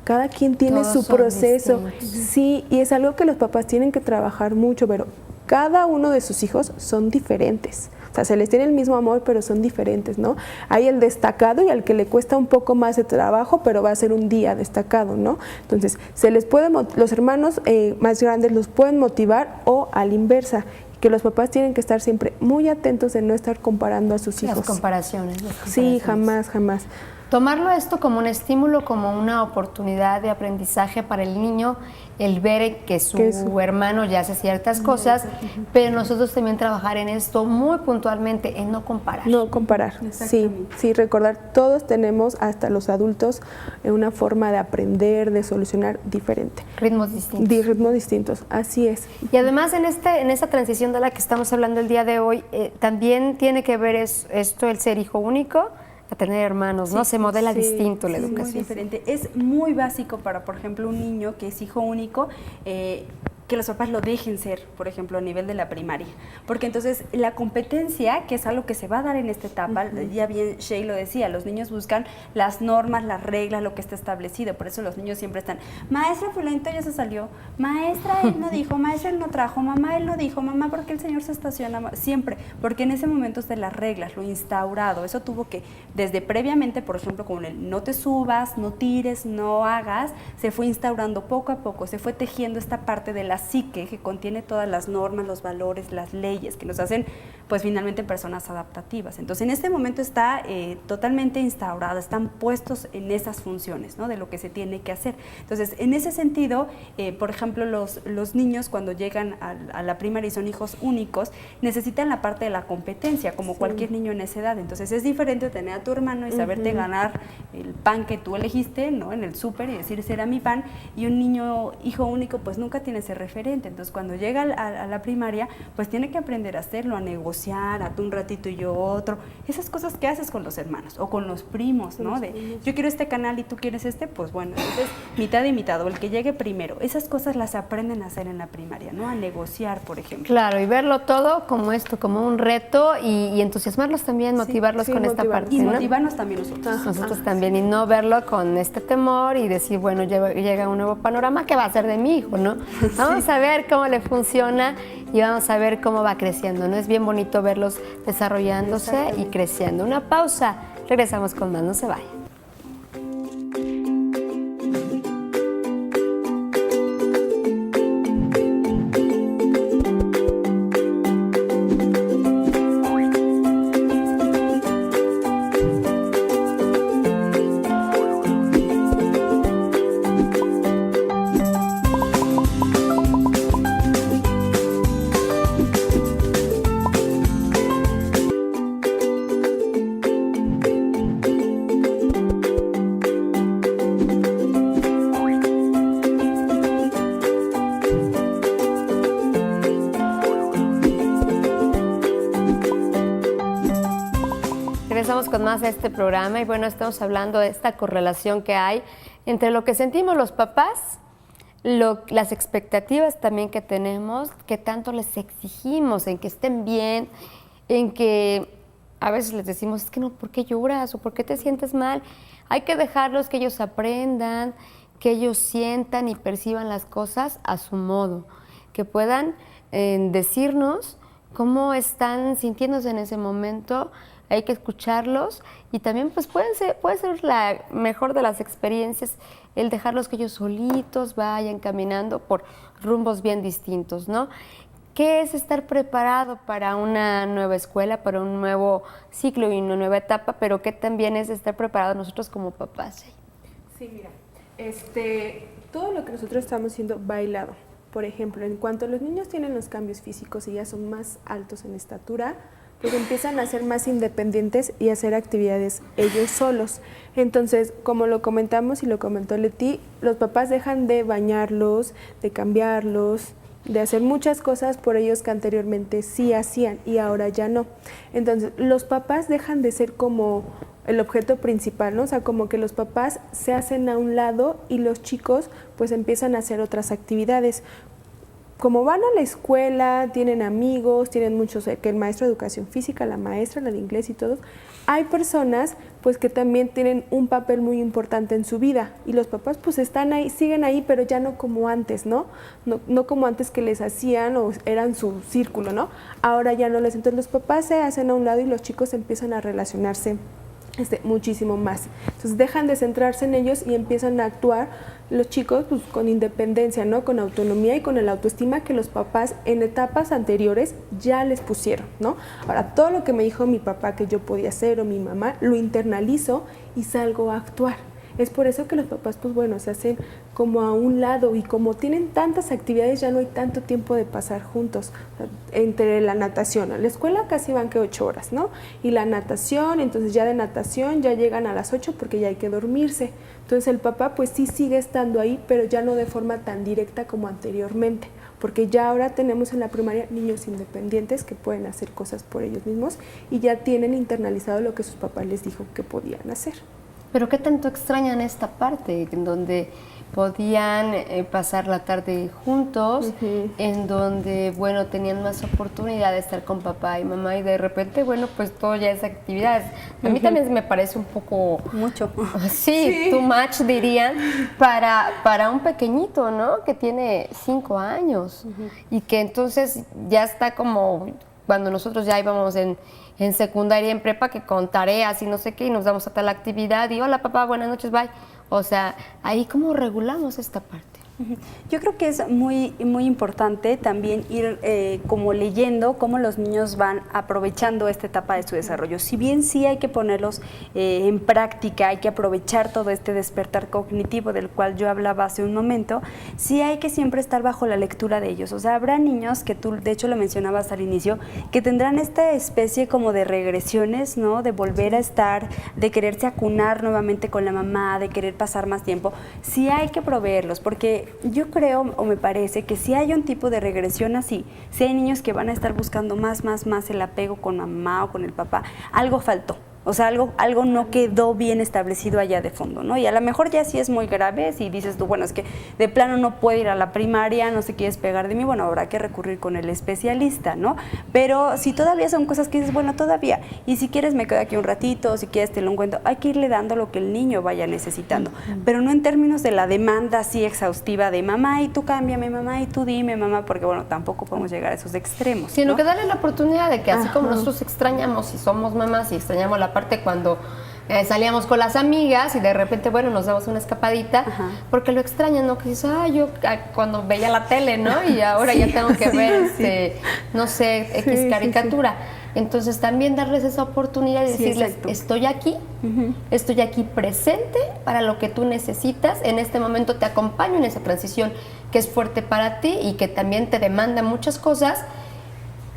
Cada quien tiene su proceso. Sí, y es algo que los papás tienen que trabajar mucho, pero cada uno de sus hijos son diferentes. O sea, se les tiene el mismo amor, pero son diferentes, ¿no? Hay el destacado y al que le cuesta un poco más de trabajo, pero va a ser un día destacado, ¿no? Entonces, los hermanos más grandes los pueden motivar, o a la inversa, que los papás tienen que estar siempre muy atentos de no estar comparando a sus hijos. Las comparaciones. Sí, jamás. Tomarlo esto como un estímulo, como una oportunidad de aprendizaje para el niño, el ver que su hermano ya hace ciertas cosas, pero nosotros también trabajar en esto muy puntualmente, en no comparar. No comparar, sí, recordar, todos tenemos, hasta los adultos, una forma de aprender, de solucionar diferente. Ritmos distintos. Ritmos distintos, así es. Y además en esta transición de la que estamos hablando el día de hoy, también tiene que ver esto, el ser hijo único, a tener hermanos, ¿no? Se modela distinto la educación. Muy diferente. Es muy básico para, por ejemplo, un niño que es hijo único, que los papás lo dejen ser, por ejemplo, a nivel de la primaria. Porque entonces la competencia, que es algo que se va a dar en esta etapa, ya bien Shay lo decía, los niños buscan las normas, las reglas, lo que está establecido. Por eso los niños siempre están, maestra fulanito ya se salió, maestra él no dijo, maestra él no trajo, mamá él no dijo, mamá porque el señor se estaciona, siempre, porque en ese momento es de las reglas, lo instaurado. Eso tuvo que, desde previamente, por ejemplo, como el no te subas, no tires, no hagas, se fue instaurando poco a poco, se fue tejiendo esta parte de la psique que contiene todas las normas, los valores, las leyes que nos hacen, pues finalmente, personas adaptativas. Entonces en este momento está totalmente instaurada, están puestos en esas funciones, ¿no? De lo que se tiene que hacer. Entonces en ese sentido, por ejemplo, los niños cuando llegan a la primaria y son hijos únicos, necesitan la parte de la competencia, como cualquier niño en esa edad. Entonces es diferente tener a tu hermano y saberte ganar el pan que tú elegiste, ¿no? En el súper, y decir, ese era mi pan, y un niño hijo único pues nunca tiene ese referente. Entonces cuando llega a la primaria, pues tiene que aprender a hacerlo, a negociar, a tú un ratito y yo otro, esas cosas que haces con los hermanos o con los primos, ¿no? De yo quiero este canal y tú quieres este, pues bueno, entonces mitad y mitad, o el que llegue primero. Esas cosas las aprenden a hacer en la primaria, ¿no? A negociar, por ejemplo. Claro, y verlo todo como esto, como un reto, y entusiasmarlos también, motivarlos con esta parte, y ¿no? motivarnos también nosotros. Nosotros también, y no verlo con este temor y decir, bueno, llega un nuevo panorama, ¿qué va a hacer de mi hijo, no? Vamos a ver cómo le funciona y vamos a ver cómo va creciendo, ¿no? Es bien bonito verlos desarrollándose y creciendo. Una pausa, regresamos con más, no se vayan. Regresamos con más de este programa y bueno, estamos hablando de esta correlación que hay entre lo que sentimos los papás, las expectativas también que tenemos, que tanto les exigimos en que estén bien, en que a veces les decimos, es que no, ¿por qué lloras o por qué te sientes mal? Hay que dejarlos que ellos aprendan, que ellos sientan y perciban las cosas a su modo, que puedan decirnos cómo están sintiéndose en ese momento. Hay que escucharlos y también pues puede ser la mejor de las experiencias el dejarlos que ellos solitos vayan caminando por rumbos bien distintos, ¿no? ¿Qué es estar preparado para una nueva escuela, para un nuevo ciclo y una nueva etapa, pero qué también es estar preparados nosotros como papás? Sí, mira, todo lo que nosotros estamos haciendo bailado. Por ejemplo, en cuanto los niños tienen los cambios físicos y ya son más altos en estatura, pues empiezan a ser más independientes y a hacer actividades ellos solos. Entonces, como lo comentamos y lo comentó Leti, los papás dejan de bañarlos, de cambiarlos, de hacer muchas cosas por ellos que anteriormente sí hacían y ahora ya no. Entonces, los papás dejan de ser como el objeto principal, ¿no? O sea, como que los papás se hacen a un lado y los chicos pues empiezan a hacer otras actividades. Como van a la escuela, tienen amigos, tienen muchos, que el maestro de educación física, la maestra, la de inglés y todos, hay personas pues que también tienen un papel muy importante en su vida y los papás pues están ahí, siguen ahí, pero ya no como antes, ¿no? No como antes que les hacían o eran su círculo, ¿no? Ahora ya no les, entonces los papás se hacen a un lado y los chicos empiezan a relacionarse muchísimo más. Entonces dejan de centrarse en ellos y empiezan a actuar los chicos pues, con independencia, ¿no? Con autonomía y con el autoestima que los papás en etapas anteriores ya les pusieron, ¿no? Ahora, todo lo que me dijo mi papá que yo podía hacer o mi mamá, lo internalizo y salgo a actuar. Es por eso que los papás, pues bueno, se hacen como a un lado y como tienen tantas actividades ya no hay tanto tiempo de pasar juntos. Entre la natación, a la escuela casi van que 8 horas, ¿no? Y la natación, entonces ya de natación ya llegan a las 8 porque ya hay que dormirse. Entonces el papá pues sí sigue estando ahí, pero ya no de forma tan directa como anteriormente, porque ya ahora tenemos en la primaria niños independientes que pueden hacer cosas por ellos mismos y ya tienen internalizado lo que sus papás les dijo que podían hacer. Pero ¿qué tanto extrañan esta parte en donde podían pasar la tarde juntos, en donde, bueno, tenían más oportunidad de estar con papá y mamá y de repente, bueno, pues todo ya es actividades? A mí también me parece un poco... Mucho. Sí, too much dirían, para un pequeñito, ¿no? Que tiene 5 años y que entonces ya está como cuando nosotros ya íbamos en secundaria, en prepa, que con tareas y no sé qué, y nos damos a tal actividad y hola papá, buenas noches, bye. O sea, ahí cómo regulamos esta parte. Yo creo que es muy, muy importante también ir como leyendo cómo los niños van aprovechando esta etapa de su desarrollo. Si bien sí hay que ponerlos en práctica, hay que aprovechar todo este despertar cognitivo del cual yo hablaba hace un momento, sí hay que siempre estar bajo la lectura de ellos. O sea, habrá niños que tú, de hecho lo mencionabas al inicio, que tendrán esta especie como de regresiones, ¿no? De volver a estar, de quererse acunar nuevamente con la mamá, de querer pasar más tiempo. Sí hay que proveerlos, porque yo creo o me parece que si hay un tipo de regresión así, si hay niños que van a estar buscando más el apego con mamá o con el papá, algo faltó. O sea, algo no quedó bien establecido allá de fondo, ¿no? Y a lo mejor ya sí es muy grave, si dices tú, bueno, es que de plano no puedo ir a la primaria, no se quiere despegar de mí, bueno, habrá que recurrir con el especialista, ¿no? Pero si todavía son cosas que dices, bueno, todavía, y si quieres me quedo aquí un ratito, si quieres te lo encuentro, hay que irle dando lo que el niño vaya necesitando, pero no en términos de la demanda así exhaustiva de mamá, y tú cámbiame, mamá, y tú dime, mamá, porque bueno, tampoco podemos llegar a esos extremos, sino ¿no? que darle la oportunidad de que así como nosotros extrañamos y somos mamás y extrañamos la parte cuando salíamos con las amigas y de repente, bueno, nos damos una escapadita, porque lo extrañan, ¿no? Que dices, yo cuando veía la tele, ¿no? Y ahora ya tengo que ver, no sé, X caricatura. Entonces también darles esa oportunidad de decirles, estoy aquí presente para lo que tú necesitas, en este momento te acompaño en esa transición que es fuerte para ti y que también te demanda muchas cosas,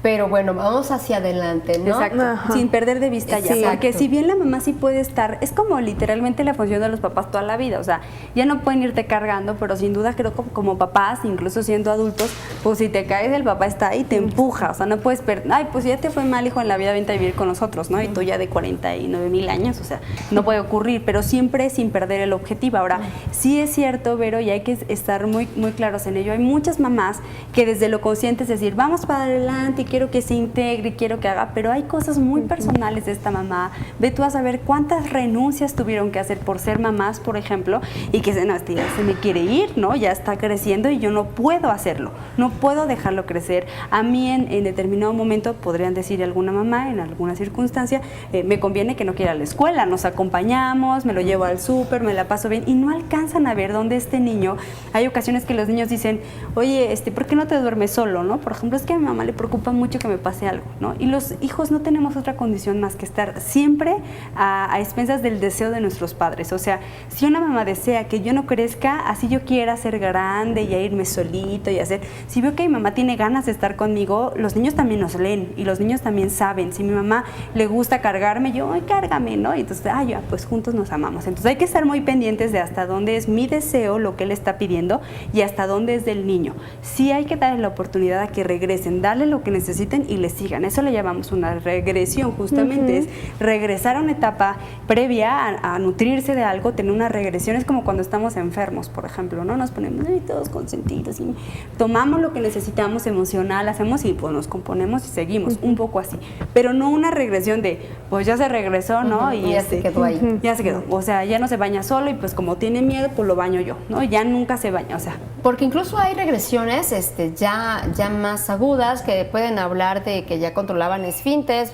pero bueno, vamos hacia adelante, ¿no? Exacto, sin perder de vista ya, porque si bien la mamá sí puede estar, es como literalmente la función de los papás toda la vida, o sea, ya no pueden irte cargando, pero sin duda creo que como papás, incluso siendo adultos, pues si te caes el papá está ahí, te empuja, o sea, no puedes ay, pues ya te fue mal, hijo, en la vida, vente a vivir con nosotros, ¿no? Y tú ya de 49,000 años, o sea, no puede ocurrir, pero siempre sin perder el objetivo. Ahora, sí es cierto, Vero, y hay que estar muy, muy claros en ello, hay muchas mamás que desde lo consciente es decir, vamos para adelante, y quiero que se integre, quiero que haga, pero hay cosas muy personales de esta mamá. Ve tú a saber cuántas renuncias tuvieron que hacer por ser mamás, por ejemplo, y que no, este ya se me quiere ir, ¿no? Ya está creciendo y yo no puedo hacerlo, no puedo dejarlo crecer. A mí en determinado momento podrían decir alguna mamá en alguna circunstancia, me conviene que no quiera ir a la escuela, nos acompañamos, me lo llevo al súper, me la paso bien, y no alcanzan a ver dónde este niño. Hay ocasiones que los niños dicen, oye, ¿por qué no te duermes solo, no? Por ejemplo, es que a mi mamá le preocupa mucho que me pase algo, ¿no? Y los hijos no tenemos otra condición más que estar siempre a expensas del deseo de nuestros padres. O sea, si una mamá desea que yo no crezca, así yo quiera ser grande y a irme solito y hacer, si veo que mi mamá tiene ganas de estar conmigo, los niños también nos leen y los niños también saben. Si mi mamá le gusta cargarme, yo, ay, cárgame, ¿no? Y entonces, ya, pues juntos nos amamos. Entonces hay que estar muy pendientes de hasta dónde es mi deseo, lo que él está pidiendo, y hasta dónde es del niño. Sí hay que darle la oportunidad a que regresen, darle lo que necesiten y les sigan. Eso le llamamos una regresión, justamente, es regresar a una etapa previa a nutrirse de algo, tener una regresión. Es como cuando estamos enfermos, por ejemplo, ¿no? Nos ponemos todos consentidos y tomamos lo que necesitamos emocional, hacemos y pues nos componemos y seguimos, un poco así. Pero no una regresión de, pues ya se regresó, ¿no? Y ya se quedó ahí. Ya se quedó. O sea, ya no se baña solo y pues como tiene miedo, pues lo baño yo, ¿no? Ya nunca se baña, o sea. Porque incluso hay regresiones ya más agudas que pueden hablar de que ya controlaban esfínteres,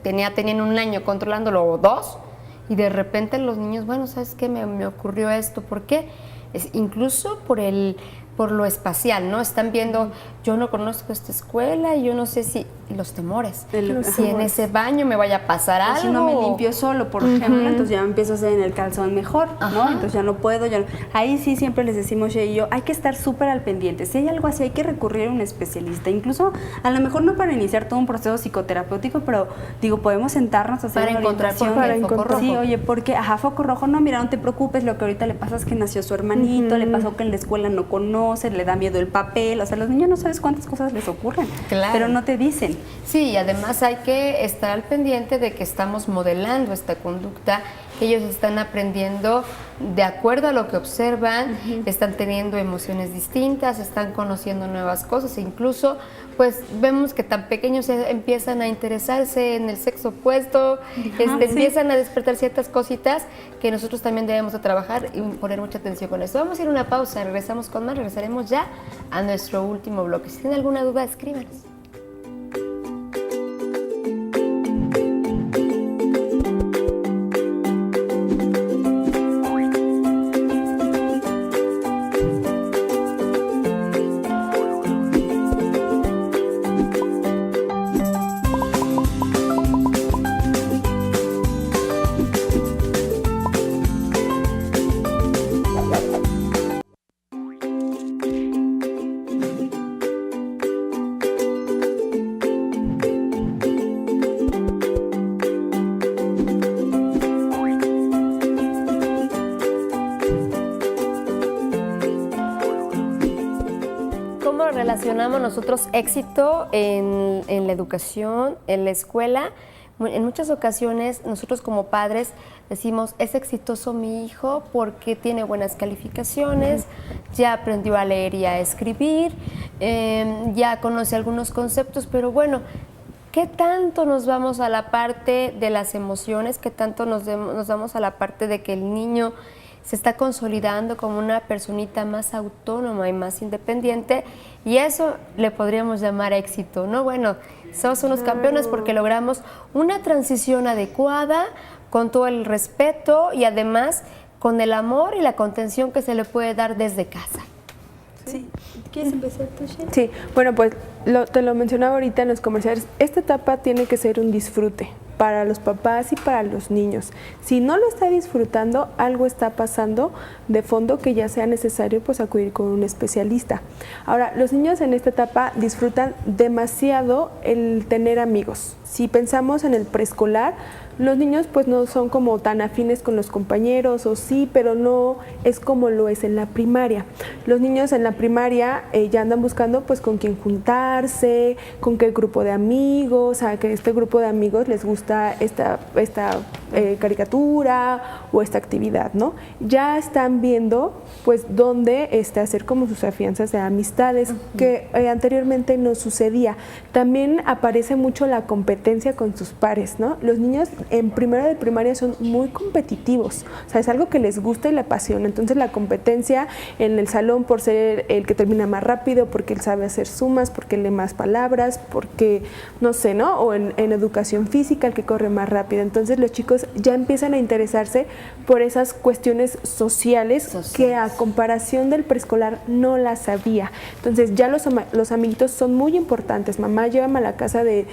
tenían 1 año controlándolo o 2, y de repente los niños, bueno, ¿sabes qué? Me ocurrió esto. ¿Por qué? Incluso por lo espacial, ¿no? Están viendo, yo no conozco esta escuela y yo no sé si, los temores, si en ese baño me vaya a pasar algo. Si no me limpio solo, por ejemplo, entonces ya empiezo a hacer en el calzón mejor, ¿no? Entonces ya no puedo, ahí sí siempre les decimos, Shea y yo, hay que estar súper al pendiente. Si hay algo así, hay que recurrir a un especialista, incluso a lo mejor no para iniciar todo un proceso psicoterapéutico, pero digo, podemos sentarnos a hacer para una encontrar orientación. foco rojo. Sí, oye, porque, foco rojo, no, mira, no te preocupes, lo que ahorita le pasa es que nació su hermanito, le pasó que en la escuela no conoce, le da miedo el papel, o sea, los niños no sabes cuántas cosas les ocurren, pero no te dicen. Sí, y además hay que estar al pendiente de que estamos modelando esta conducta, que ellos están aprendiendo de acuerdo a lo que observan, están teniendo emociones distintas, están conociendo nuevas cosas, e incluso pues vemos que tan pequeños empiezan a interesarse en el sexo opuesto, empiezan a despertar ciertas cositas que nosotros también debemos de trabajar y poner mucha atención con esto. Vamos a ir a una pausa, regresamos con más, regresaremos ya a nuestro último bloque. Si tienen alguna duda, escríbanos. Relacionamos nosotros éxito en la educación, en la escuela. En muchas ocasiones nosotros como padres decimos, es exitoso mi hijo porque tiene buenas calificaciones, ya aprendió a leer y a escribir, ya conoce algunos conceptos, pero bueno, ¿qué tanto nos vamos a la parte de las emociones? ¿Qué tanto nos vamos a la parte de que el niño se está consolidando como una personita más autónoma y más independiente? Y eso le podríamos llamar éxito, ¿no? Bueno, somos unos campeones porque logramos una transición adecuada, con todo el respeto y además con el amor y la contención que se le puede dar desde casa. Sí. ¿Quieres empezar tú, Shea? Sí, bueno, pues te lo mencionaba ahorita en los comerciales, esta etapa tiene que ser un disfrute. para los papás y para los niños. Si no lo está disfrutando, algo está pasando de fondo que ya sea necesario pues acudir con un especialista. Ahora, los niños en esta etapa disfrutan demasiado el tener amigos. Si pensamos en el preescolar, los niños pues no son como tan afines con los compañeros, o sí, pero no es como lo es en la primaria. Los niños en la primaria ya andan buscando pues con quién juntarse, con qué grupo de amigos, a que este grupo de amigos les gusta esta caricatura o esta actividad, ¿no? Ya están viendo pues dónde hacer como sus afianzas de amistades, que anteriormente no sucedía. También aparece mucho la competencia con sus pares, ¿no? Los niños en primero de primaria son muy competitivos, o sea, es algo que les gusta y le apasiona. Entonces la competencia en el salón por ser el que termina más rápido, porque él sabe hacer sumas, porque lee más palabras, porque no sé, ¿no? O en educación física, el que corre más rápido. Entonces los chicos ya empiezan a interesarse por esas cuestiones sociales que a comparación del preescolar no las había. Entonces ya los amiguitos son muy importantes. Mamá, llévame a la casa de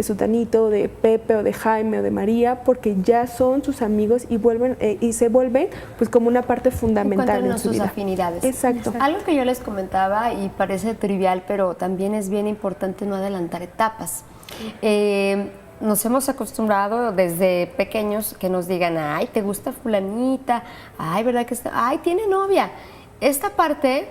Sutanito, de Pepe o de Jaime o de María, porque ya son sus amigos y se vuelven pues como una parte fundamental en su vida. Sus afinidades. Exacto. Algo que yo les comentaba y parece trivial, pero también es bien importante no adelantar etapas. Nos hemos acostumbrado desde pequeños que nos digan, ay, ¿te gusta fulanita? Ay, ¿verdad que ay, tiene novia? Esta parte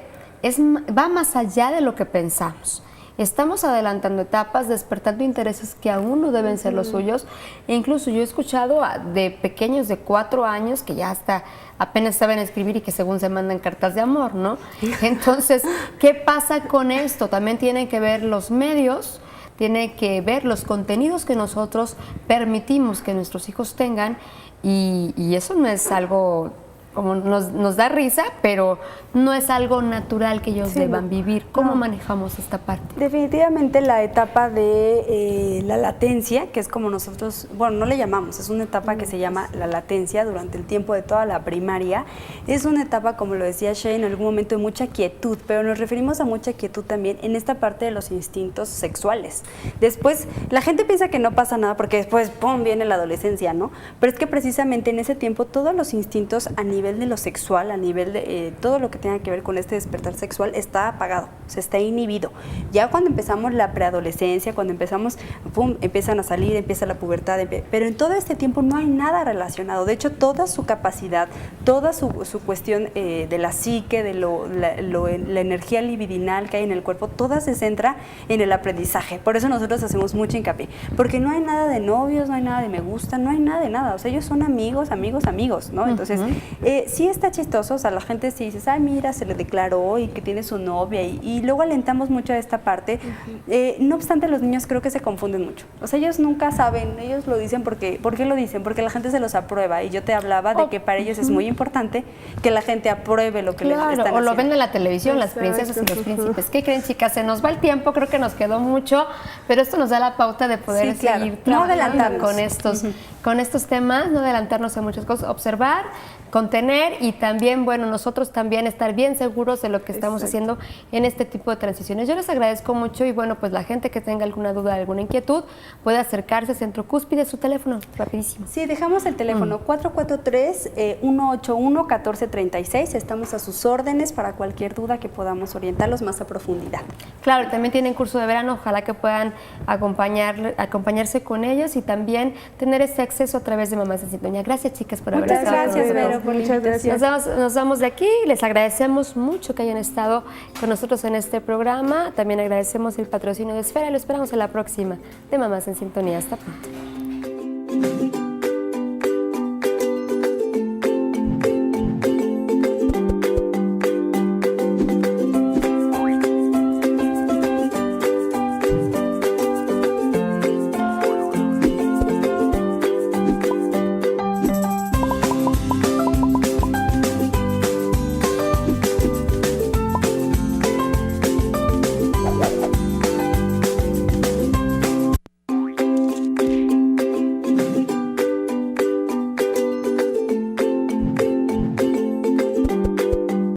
va más allá de lo que pensamos. Estamos adelantando etapas, despertando intereses que aún no deben ser los suyos. E incluso yo he escuchado de pequeños de 4 años que ya hasta apenas saben escribir y que según se mandan cartas de amor, ¿no? Entonces, ¿qué pasa con esto? También tienen que ver los medios, tiene que ver los contenidos que nosotros permitimos que nuestros hijos tengan, y eso no es algo como nos da risa, pero no es algo natural que ellos deban vivir. ¿Cómo manejamos esta parte? Definitivamente la etapa de la latencia, que es como nosotros, bueno, no le llamamos, es una etapa que se llama la latencia durante el tiempo de toda la primaria. Es una etapa, como lo decía Shea, en algún momento de mucha quietud, pero nos referimos a mucha quietud también en esta parte de los instintos sexuales. Después, la gente piensa que no pasa nada porque después, ¡pum!, viene la adolescencia, ¿no? Pero es que precisamente en ese tiempo todos los instintos a nivel de lo sexual, a nivel de todo lo que tenga que ver con este despertar sexual está apagado, se está inhibido. Ya cuando empezamos la preadolescencia, cuando empezamos, pum, empiezan a salir, empieza la pubertad, pero en todo este tiempo no hay nada relacionado. De hecho, toda su capacidad, toda su cuestión de la psique, de la energía libidinal que hay en el cuerpo, toda se centra en el aprendizaje. Por eso nosotros hacemos mucho hincapié, porque no hay nada de novios, no hay nada de me gusta, no hay nada de nada. O sea, ellos son amigos, ¿no? Entonces, sí está chistoso, o sea, la gente sí dice, ay, mira, se le declaró y que tiene su novia, y luego alentamos mucho a esta parte. No obstante, los niños creo que se confunden mucho. O sea, ellos nunca saben, ellos lo dicen porque, ¿por qué lo dicen? Porque la gente se los aprueba, y yo te hablaba de que para ellos es muy importante que la gente apruebe lo que les están haciendo. O lo ven en la televisión, las princesas y los príncipes. ¿Qué creen, chicas? Se nos va el tiempo, creo que nos quedó mucho, pero esto nos da la pauta de poder seguir trabajando con estos temas, no adelantarnos a muchas cosas, observar, contener, y también, bueno, nosotros también estar bien seguros de lo que estamos haciendo en este tipo de transiciones. Yo les agradezco mucho, y bueno, pues la gente que tenga alguna duda, alguna inquietud, puede acercarse a Centro Cúspide. Su teléfono, rapidísimo. Sí, dejamos el teléfono 443-181-1436. Estamos a sus órdenes para cualquier duda que podamos orientarlos más a profundidad. Claro, también tienen curso de verano, ojalá que puedan acompañarse con ellos y también tener ese acceso a través de Mamás en Sintonía. Gracias, chicas, por haber estado con nosotros. Muchas gracias, Vero, por la invitación. Nos vamos de aquí, les agradecemos mucho que hayan estado con nosotros en este programa. También agradecemos el patrocinio de Esfera y lo esperamos en la próxima de Mamás en Sintonía. Hasta pronto.